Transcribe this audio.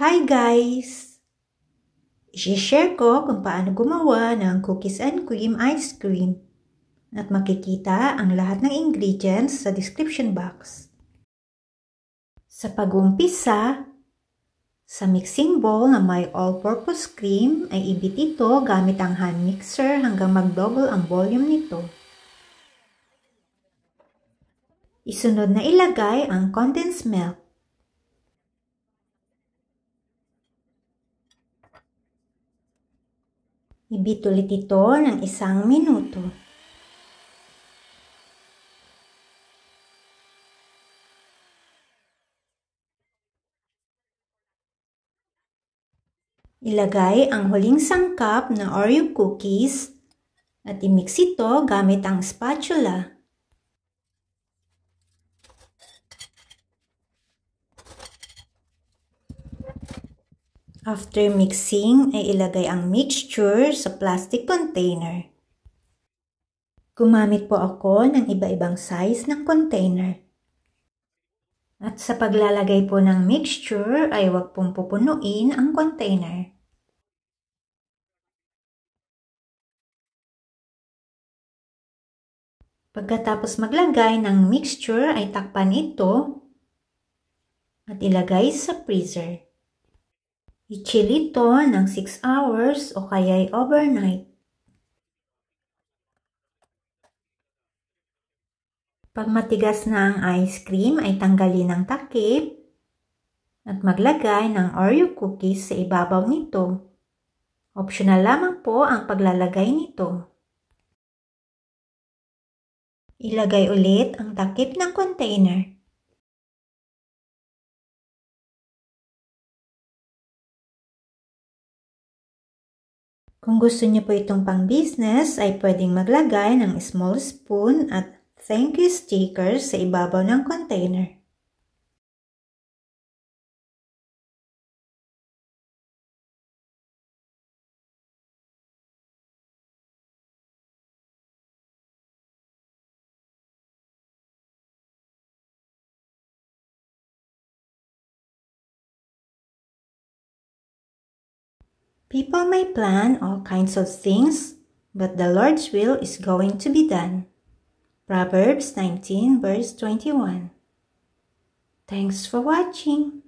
Hi guys! I-share ko kung paano gumawa ng cookies and cream ice cream at makikita ang lahat ng ingredients sa description box. Sa pag-uumpisa, sa mixing bowl na may all-purpose cream ay ibit ito gamit ang hand mixer hanggang mag-double ang volume nito. Isunod na ilagay ang condensed milk. Ibit ulit ito ng 1 minuto. Ilagay ang huling sangkap na Oreo cookies at i-mix ito gamit ang spatula. After mixing, ay ilagay ang mixture sa plastic container. Gumamit po ako ng iba-ibang size ng container. At sa paglalagay po ng mixture ay huwag pong pupunuin ang container. Pagkatapos maglagay ng mixture ay takpan ito at ilagay sa freezer. I-chill ito ng 6 hours o kaya'y overnight. Pag matigas na ang ice cream ay tanggalin ang takip at maglagay ng Oreo cookies sa ibabaw nito. Optional lamang po ang paglalagay nito. Ilagay ulit ang takip ng container. Kung gusto niyo po itong pang-business ay pwedeng maglagay ng small spoon at thank you stickers sa ibabaw ng container. People may plan all kinds of things, but the Lord's will is going to be done. Proverbs 19 verse 21. Thanks for watching.